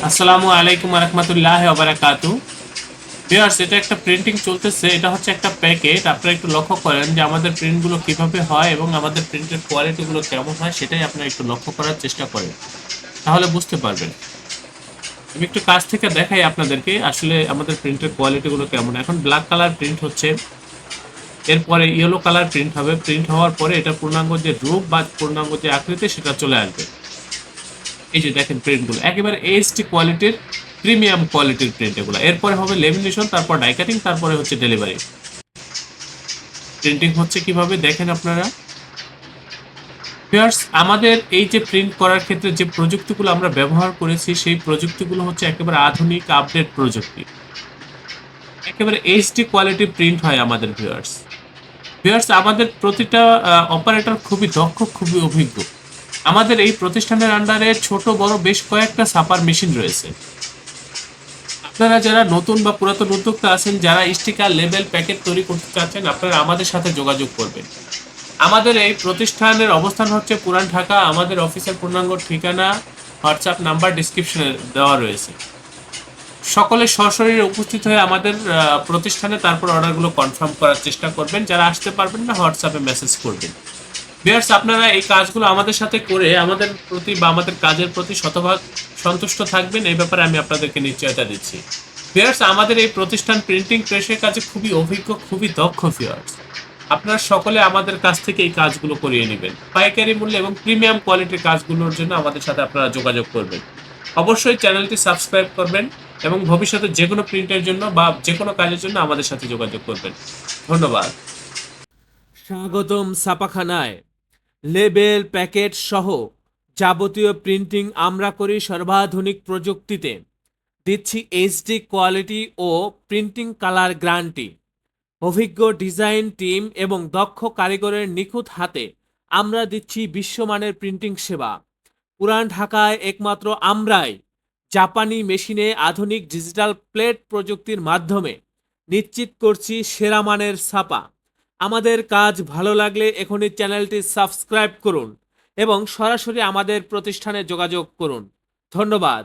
আসসালামু আলাইকুম রহমতুল্লাহ ওবারাকাতু। ভিউয়ার্স, এটা একটা প্রিন্টিং চলতেছে। এটা হচ্ছে একটা প্যাকেট। আপনারা একটু লক্ষ্য করেন যে আমাদের প্রিন্টগুলো কিভাবে হয় এবং আমাদের প্রিন্টের কোয়ালিটিগুলো কেমন হয়, সেটাই আপনারা একটু লক্ষ্য করার চেষ্টা করেন, তাহলে বুঝতে পারবেন। আমি একটু কাছ থেকে দেখাই আপনাদেরকে আসলে আমাদের প্রিন্টের কোয়ালিটিগুলো কেমন। এখন ব্ল্যাক কালার প্রিন্ট হচ্ছে, এরপরে ইয়েলো কালার প্রিন্ট হবে। প্রিন্ট হওয়ার পরে এটা পূর্ণাঙ্গ যে রূপ বা পূর্ণাঙ্গ যে আকৃতি সেটা চলে আসবে। এই যে দেখেন প্রিন্টগুলো একেবারে এইচডি কোয়ালিটির, প্রিমিয়াম কোয়ালিটির প্রিন্ট এগুলো। এরপরে হবে লেমিনেশন, তারপর ডাই কাটিং, তারপরে হচ্ছে ডেলিভারি। প্রিন্টিং হচ্ছে কিভাবে দেখেন আপনারা। ভিউয়ার্স, আমাদের এই যে প্রিন্ট করার ক্ষেত্রে যে প্রযুক্তিগুলো আমরা ব্যবহার করেছি সেই প্রযুক্তিগুলো হচ্ছে একেবারে আধুনিক আপডেট প্রযুক্তি। একেবারে এইচডি কোয়ালিটি প্রিন্ট হয় আমাদের। ভিউয়ার্স ভিউয়ার্স আমাদের প্রতিটা অপারেটর খুবই দক্ষ, খুবই অভিজ্ঞ। আমাদের এই প্রতিষ্ঠানের আন্ডারে ছোট বড় বেশ কয়েকটা ছাপার মেশিন রয়েছে। আপনারা যারা নতুন বা পুরাতন উদ্যোক্তা আছেন, যারা স্টিকার, লেবেল, প্যাকেট তৈরি করতে চাচ্ছেন, আপনারা আমাদের সাথে যোগাযোগ করবেন। আমাদের এই প্রতিষ্ঠানের অবস্থান হচ্ছে পুরান ঢাকা। আমাদের অফিসের পূর্ণাঙ্গ ঠিকানা, হোয়াটসঅ্যাপ নাম্বার ডিসক্রিপশনে দেওয়া রয়েছে। সকলে সশরীরে উপস্থিত হয়ে আমাদের প্রতিষ্ঠানে তারপর অর্ডারগুলো কনফার্ম করার চেষ্টা করবেন। যারা আসতে পারবেন না, হোয়াটসঅ্যাপে মেসেজ করবেন। ভিউয়ার্স, আপনারা এই কাজগুলো আমাদের সাথে করে আমাদের প্রতি বা আমাদের কাজের প্রতি শতভাগ সন্তুষ্ট থাকবেন, এই ব্যাপারে আমি আপনাদেরকে নিশ্চয়তা দিচ্ছি। ভিউয়ার্স, আমাদের এই প্রতিষ্ঠান প্রিন্টিং প্রেসের কাজে খুবই অভিজ্ঞ, খুবই দক্ষ। ভিউয়ার্স, আপনারা সকলে আমাদের কাছ থেকে এই কাজগুলো করিয়ে নেবেন পাইকারি মূল্যে এবং প্রিমিয়াম কোয়ালিটির কাজগুলোর জন্য আমাদের সাথে আপনারা যোগাযোগ করবেন। অবশ্যই চ্যানেলটি সাবস্ক্রাইব করবেন এবং ভবিষ্যতে যে কোনো প্রিন্টের জন্য বা যে কোনো কাজের জন্য আমাদের সাথে যোগাযোগ করবেন। ধন্যবাদ। স্বাগতম ছাপাখানায়। লেবেল, প্যাকেট সহ যাবতীয় প্রিন্টিং আমরা করি সর্বাধুনিক প্রযুক্তিতে। দিচ্ছি এইচডি কোয়ালিটি ও প্রিন্টিং কালার গ্যারান্টি। অভিজ্ঞ ডিজাইন টিম এবং দক্ষ কারিগরের নিখুঁত হাতে আমরা দিচ্ছি বিশ্বমানের প্রিন্টিং সেবা। পুরান ঢাকায় একমাত্র আমরাই জাপানি মেশিনে আধুনিক ডিজিটাল প্লেট প্রযুক্তির মাধ্যমে নিশ্চিত করছি সেরা মানের ছাপা। আমাদের কাজ ভালো লাগলে এখনই চ্যানেলটি সাবস্ক্রাইব করুন এবং সরাসরি আমাদের প্রতিষ্ঠানে যোগাযোগ করুন। ধন্যবাদ।